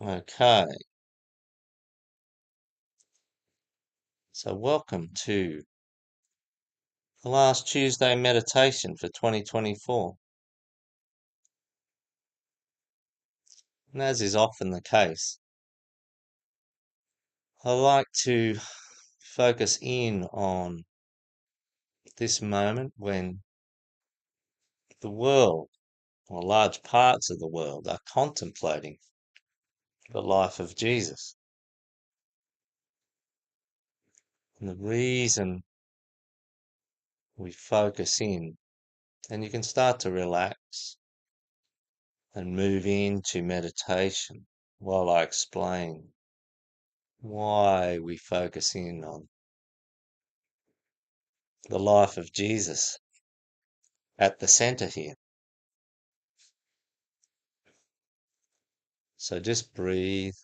Okay, so welcome to the last Tuesday meditation for 2024. And as is often the case, I like to focus in on this moment when the world, or large parts of the world, are contemplating the life of Jesus. And the reason we focus in, and you can start to relax and move into meditation while I explain why we focus in on the life of Jesus at the center here. So just breathe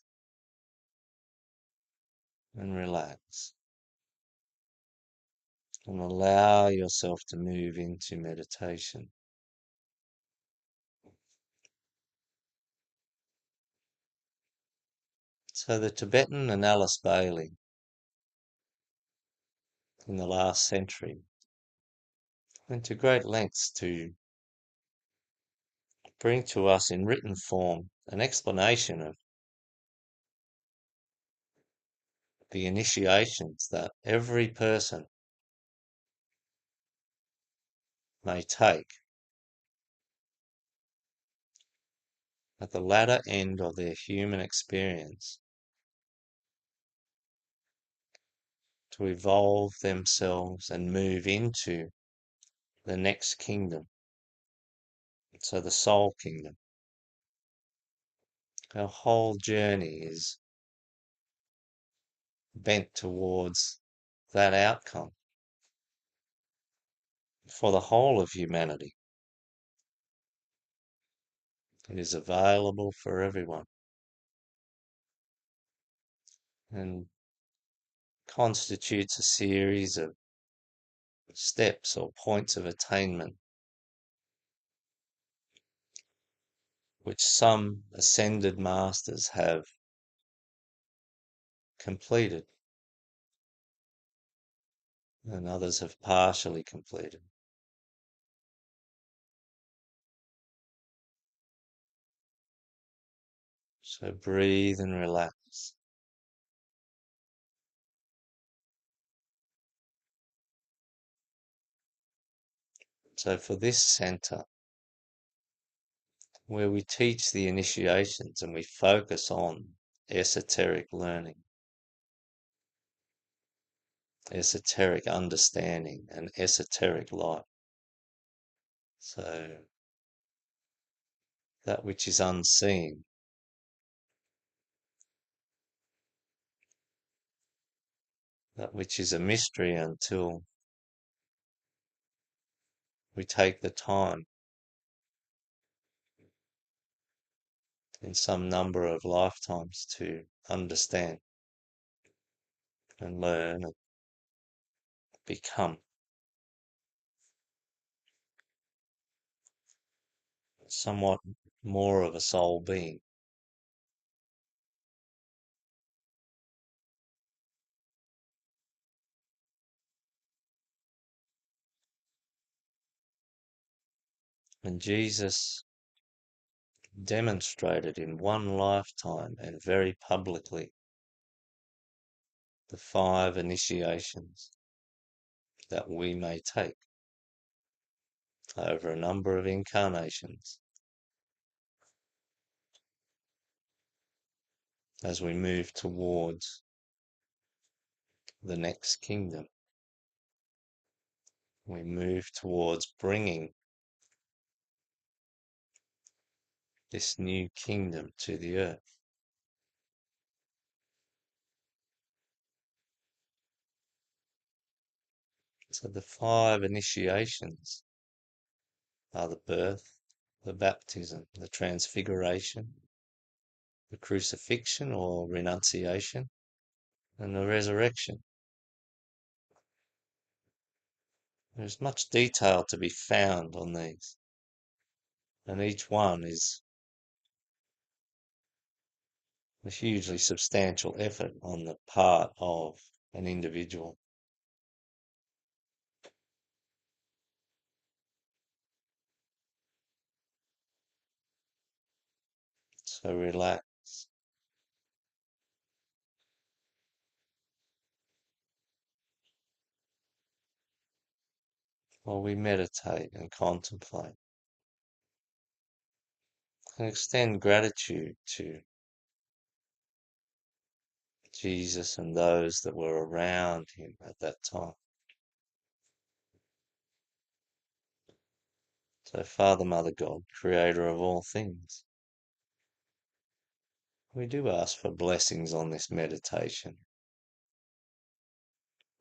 and relax and allow yourself to move into meditation. So the Tibetan and Alice Bailey in the last century went to great lengths to bring to us in written form an explanation of the initiations that every person may take at the latter end of their human experience to evolve themselves and move into the next kingdom. So the soul kingdom. Our whole journey is bent towards that outcome for the whole of humanity. It is available for everyone and constitutes a series of steps or points of attainment which some ascended masters have completed and others have partially completed. So breathe and relax. So for this center, where we teach the initiations and we focus on esoteric learning, esoteric understanding, and esoteric life. So that which is unseen, that which is a mystery until we take the time in some number of lifetimes to understand and learn and become somewhat more of a soul being. And Jesus demonstrated in one lifetime and very publicly the 5 initiations that we may take over a number of incarnations as we move towards the next kingdom. We move towards bringing this new kingdom to the earth. So the 5 initiations are the birth, the baptism, the transfiguration, the crucifixion or renunciation, and the resurrection. There's much detail to be found on these, and each one is a hugely substantial effort on the part of an individual. So relax while we meditate and contemplate and extend gratitude to Jesus and those that were around him at that time. So, Father, Mother, God, creator of all things, we do ask for blessings on this meditation.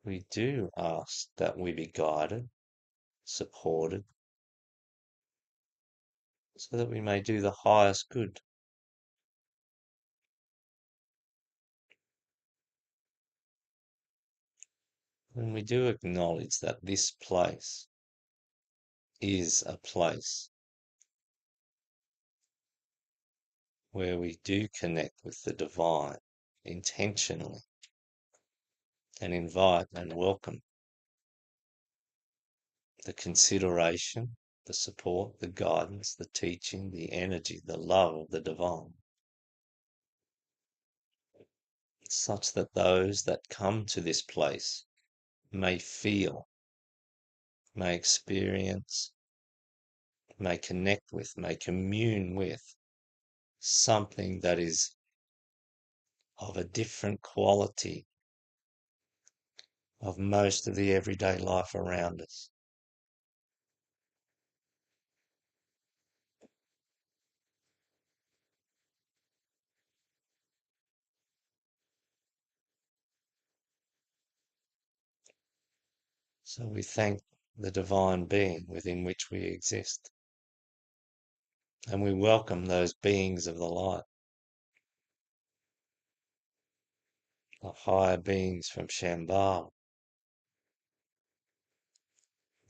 We do ask that we be guided, supported, so that we may do the highest good. And we do acknowledge that this place is a place where we do connect with the divine intentionally and invite and welcome the consideration, the support, the guidance, the teaching, the energy, the love of the divine, such that those that come to this place may feel, may experience, may connect with, may commune with something that is of a different quality of most of the everyday life around us. So we thank the divine being within which we exist. And we welcome those beings of the light, the higher beings from Shambhala,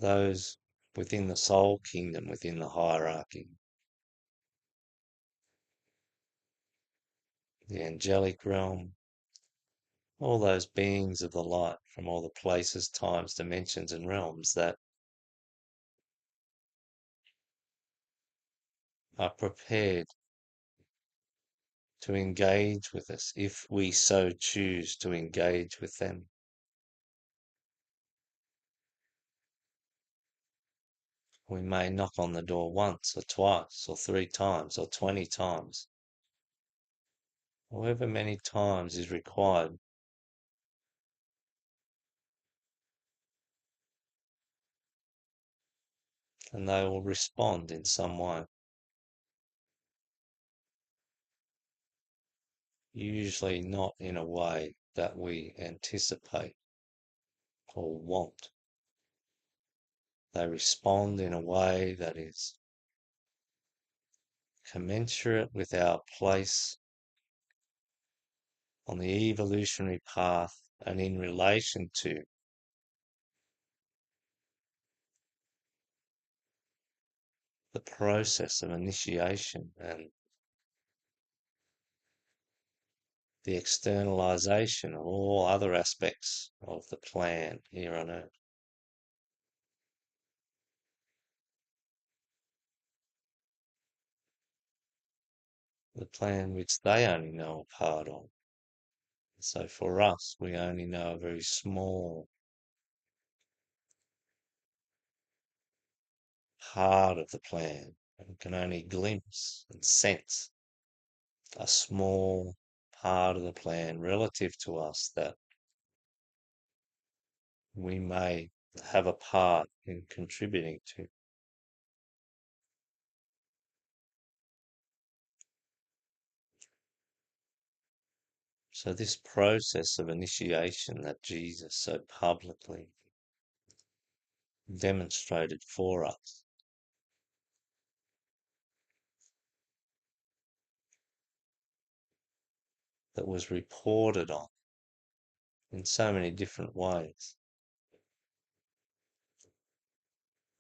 those within the soul kingdom, within the hierarchy, the angelic realm, all those beings of the light from all the places, times, dimensions, and realms that are prepared to engage with us if we so choose to engage with them. We may knock on the door once or twice or 3 times or 20 times, however many times is required, and they will respond in some way. Usually not in a way that we anticipate or want. They respond in a way that is commensurate with our place on the evolutionary path and in relation to the process of initiation and the externalization of all other aspects of the plan here on Earth. The plan which they only know a part of. So for us, we only know a very small part of the plan and can only glimpse and sense a small part of the plan relative to us that we may have a part in contributing to. So this process of initiation that Jesus so publicly demonstrated for us, that was reported on in so many different ways,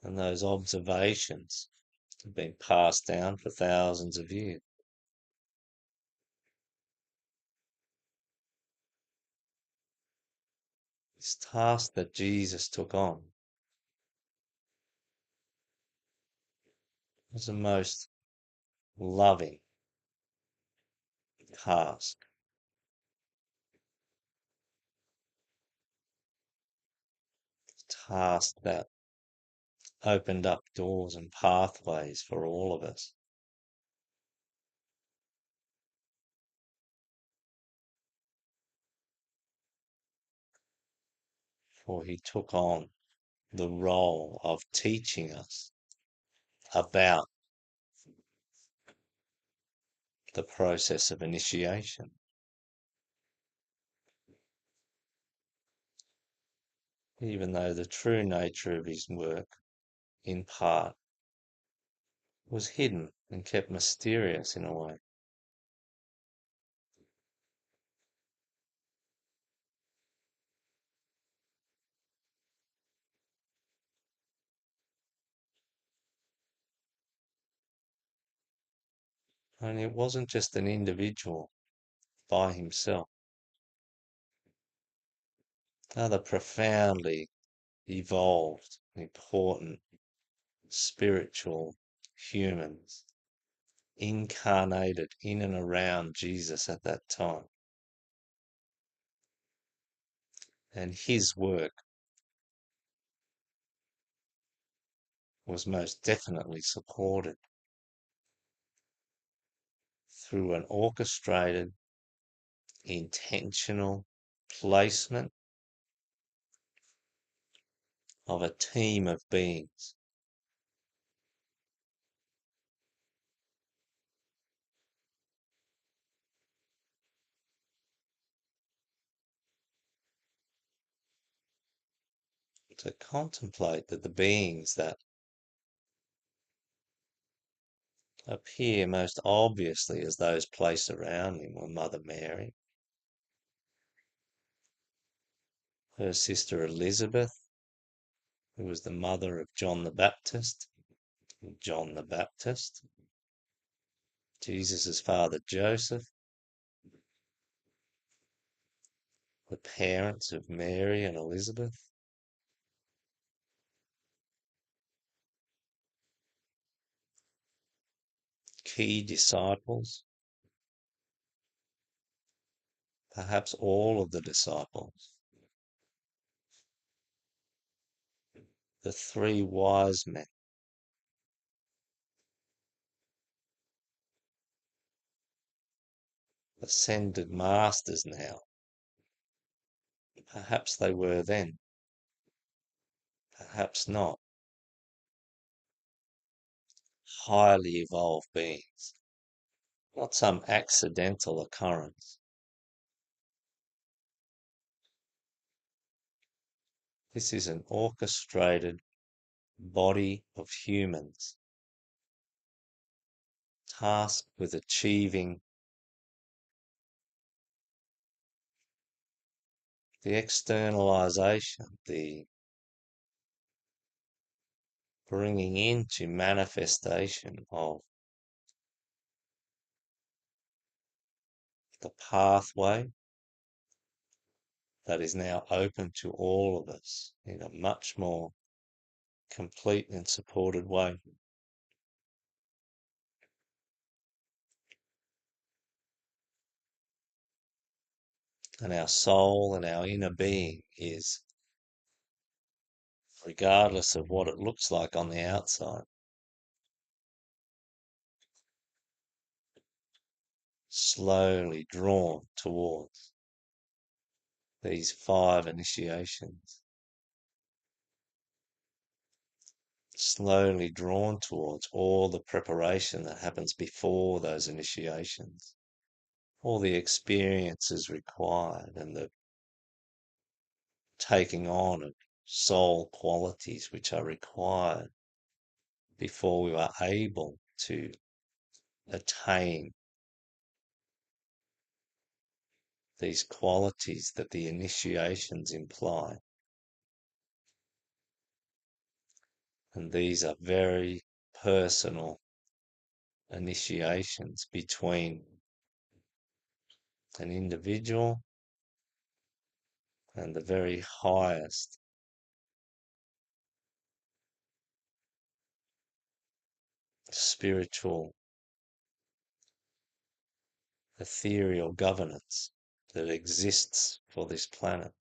and those observations have been passed down for thousands of years. This task that Jesus took on was the most loving task, task that opened up doors and pathways for all of us. For he took on the role of teaching us about the process of initiation. Even though the true nature of his work, in part, was hidden and kept mysterious in a way. And it wasn't just an individual by himself. Other profoundly evolved, important, spiritual humans incarnated in and around Jesus at that time. And his work was most definitely supported through an orchestrated, intentional placement of a team of beings. To contemplate that the beings that appear most obviously as those placed around him were Mother Mary, her sister Elizabeth, who was the mother of John the Baptist, Jesus' father Joseph, the parents of Mary and Elizabeth, key disciples, perhaps all of the disciples, the three wise men, ascended masters now. Perhaps they were then, perhaps not. Highly evolved beings, not some accidental occurrence. This is an orchestrated body of humans tasked with achieving the externalization, the bringing into manifestation of the pathway that is now open to all of us in a much more complete and supported way. And our soul and our inner being is, regardless of what it looks like on the outside, slowly drawn towards these 5 initiations, slowly drawn towards all the preparation that happens before those initiations, all the experiences required and the taking on of soul qualities which are required before we are able to attain these qualities that the initiations imply. And these are very personal initiations between an individual and the very highest spiritual, ethereal governance that exists for this planet.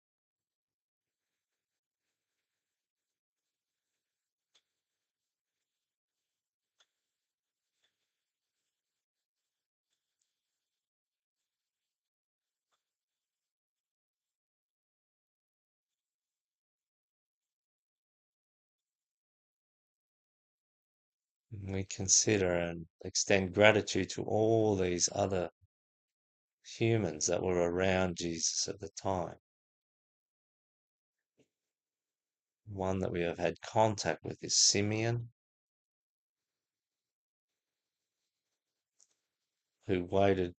We consider and extend gratitude to all these other humans that were around Jesus at the time. One that we have had contact with is Simeon, who waited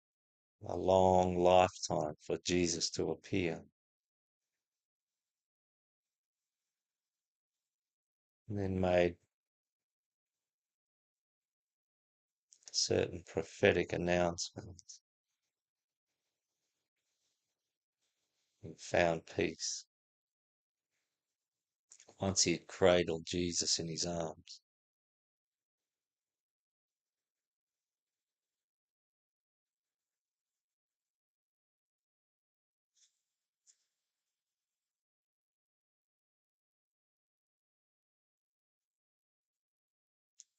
a long lifetime for Jesus to appear, and then made certain prophetic announcements and found peace once he had cradled Jesus in his arms.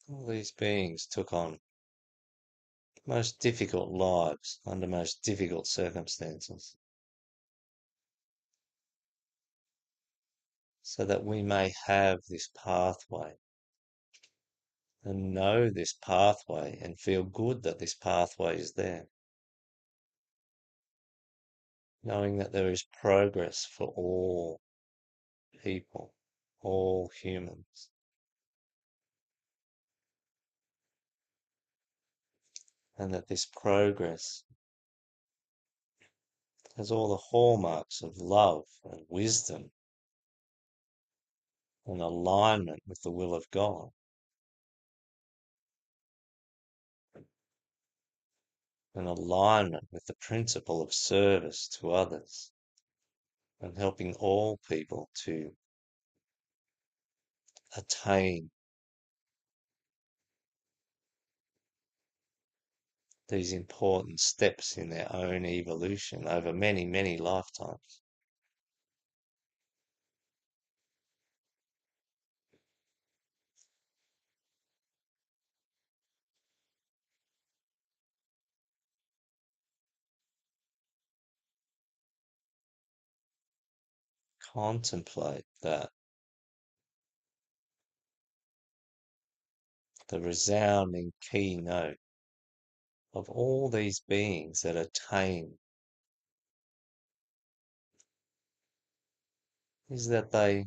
All these beings took on most difficult lives under most difficult circumstances, so that we may have this pathway and know this pathway and feel good that this pathway is there, knowing that there is progress for all people, all humans, and that this progress has all the hallmarks of love and wisdom and alignment with the will of God, and alignment with the principle of service to others, and helping all people to attain these important steps in their own evolution over many, many lifetimes. Contemplate that, the resounding keynote of all these beings that attain is that they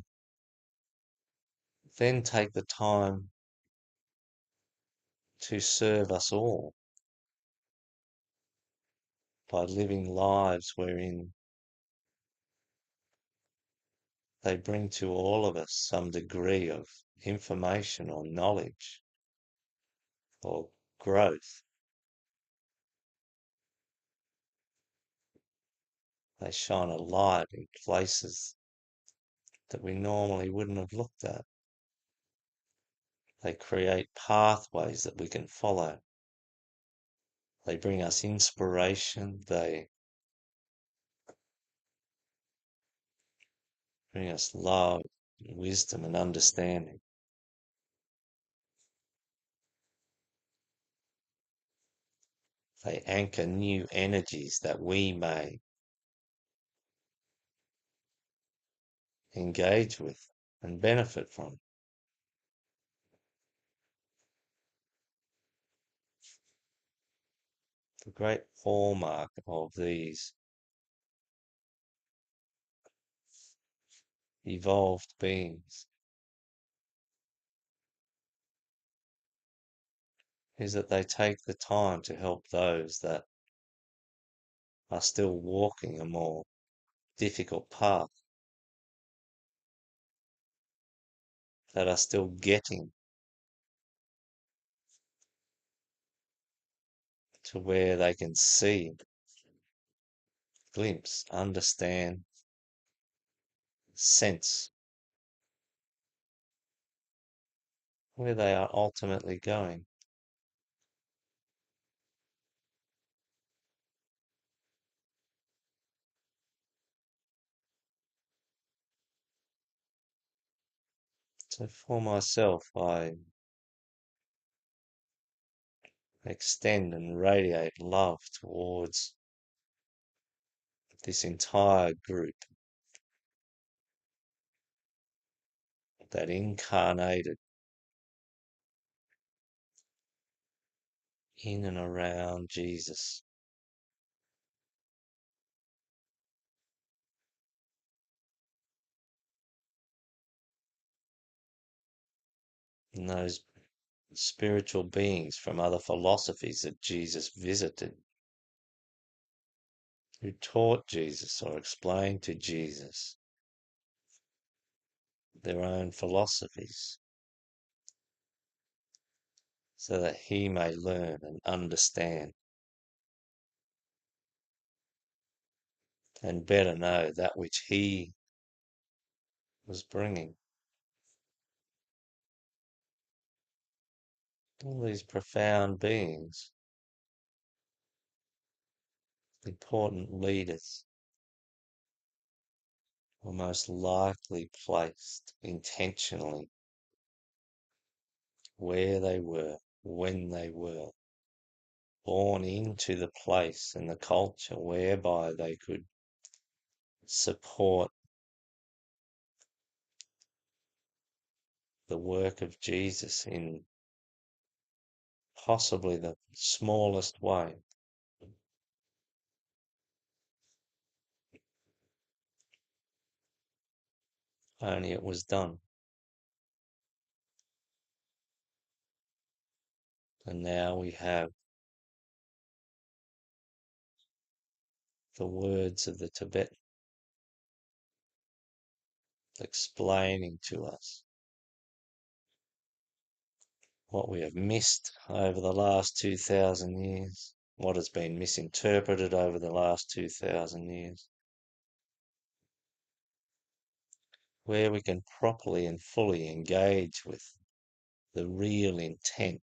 then take the time to serve us all by living lives wherein they bring to all of us some degree of information or knowledge or growth. They shine a light in places that we normally wouldn't have looked at. They create pathways that we can follow. They bring us inspiration. They bring us love, wisdom, and understanding. They anchor new energies that we may engage with and benefit from. The great hallmark of these evolved beings is that they take the time to help those that are still walking a more difficult path, that are still getting to where they can see, glimpse, understand, sense where they are ultimately going. So for myself, I extend and radiate love towards this entire group that incarnated in and around Jesus. And those spiritual beings from other philosophies that Jesus visited, who taught Jesus or explained to Jesus their own philosophies, so that he may learn and understand and better know that which he was bringing. All these profound beings, important leaders, were most likely placed intentionally where they were, when they were, born into the place and the culture whereby they could support the work of Jesus in possibly the smallest way. Only it was done. And now we have the words of the Tibetan explaining to us what we have missed over the last 2,000 years, what has been misinterpreted over the last 2,000 years, where we can properly and fully engage with the real intent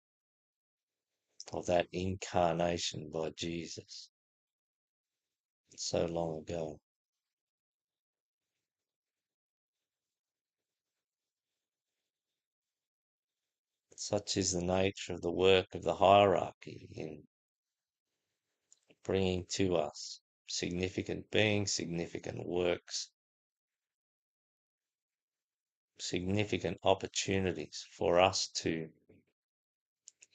of that incarnation by Jesus so long ago. Such is the nature of the work of the hierarchy in bringing to us significant beings, significant works, significant opportunities for us to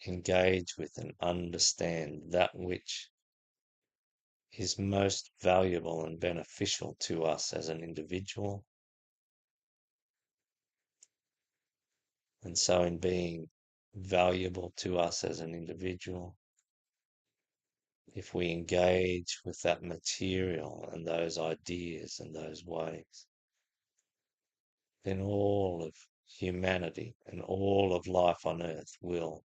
engage with and understand that which is most valuable and beneficial to us as an individual. And so, in being valuable to us as an individual, if we engage with that material and those ideas and those ways, then all of humanity and all of life on earth will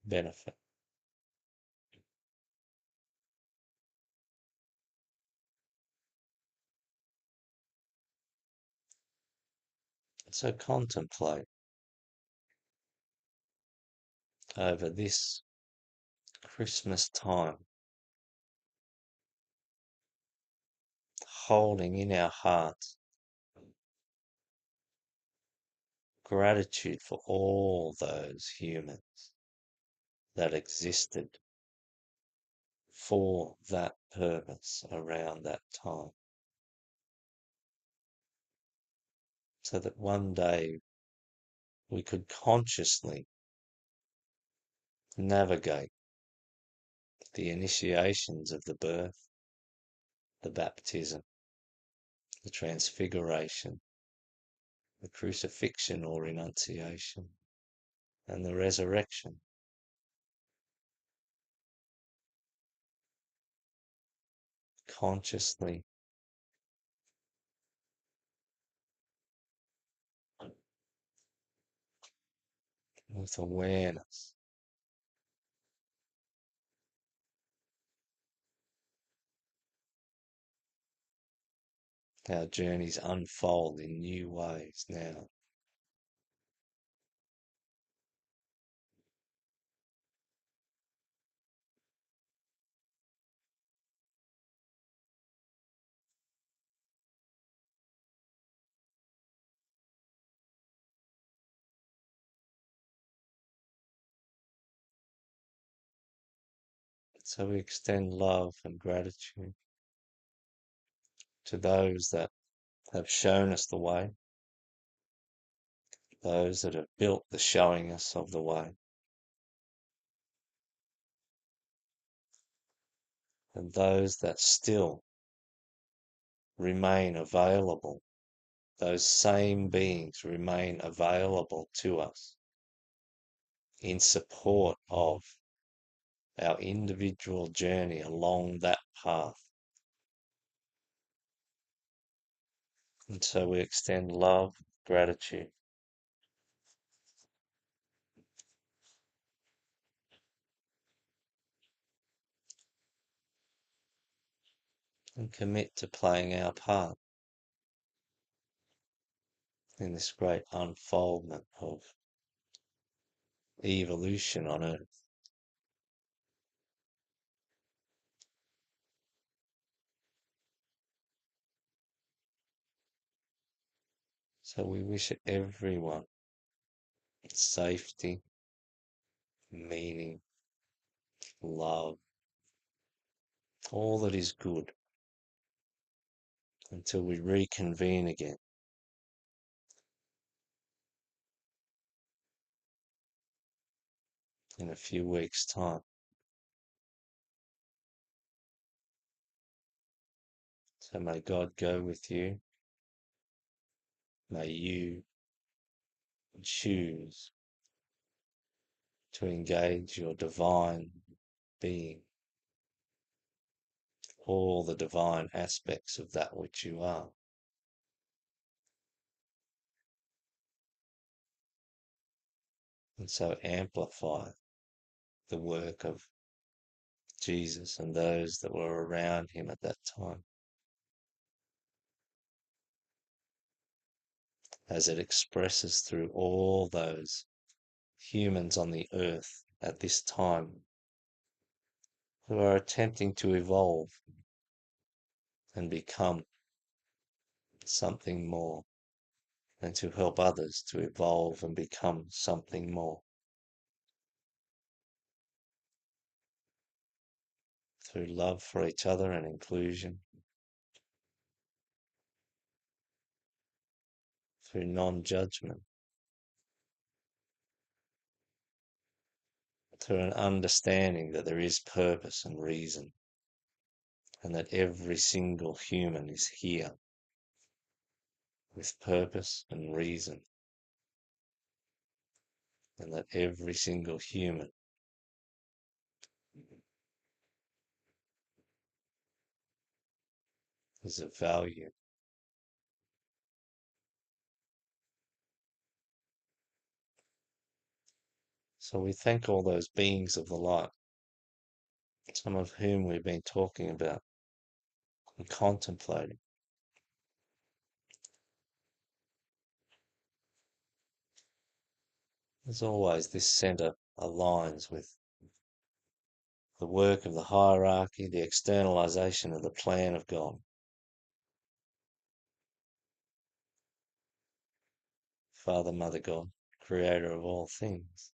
benefit. So contemplate over this Christmas time, holding in our hearts gratitude for all those humans that existed for that purpose around that time, so that one day we could consciously navigate the initiations of the birth, the baptism, the transfiguration, the crucifixion or renunciation, and the resurrection. Consciously with awareness our journeys unfold in new ways now. So we extend love and gratitude to those that have shown us the way, those that have built the showing us of the way, and those that still remain available. Those same beings remain available to us in support of our individual journey along that path. And so we extend love, gratitude, and commit to playing our part in this great unfoldment of evolution on Earth. So we wish everyone safety, meaning, love, all that is good until we reconvene again in a few weeks' time. So may God go with you. May you choose to engage your divine being, all the divine aspects of that which you are. And so amplify the work of Jesus and those that were around him at that time, as it expresses through all those humans on the earth at this time who are attempting to evolve and become something more, and to help others to evolve and become something more through love for each other and inclusion, through non-judgment, through an understanding that there is purpose and reason, and that every single human is here with purpose and reason, and that every single human is of value. So we thank all those beings of the light, some of whom we've been talking about and contemplating. As always, this center aligns with the work of the hierarchy, the externalization of the plan of God. Father, Mother God, creator of all things,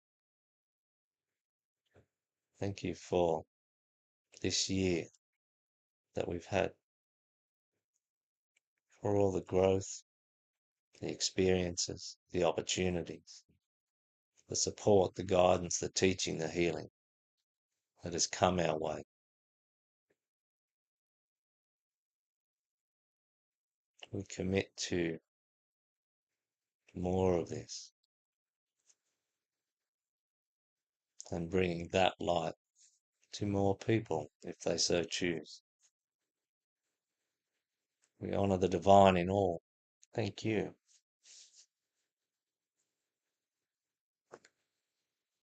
thank you for this year that we've had, for all the growth, the experiences, the opportunities, the support, the guidance, the teaching, the healing that has come our way. We commit to more of this and bringing that light to more people if they so choose. We honour the divine in all. Thank you.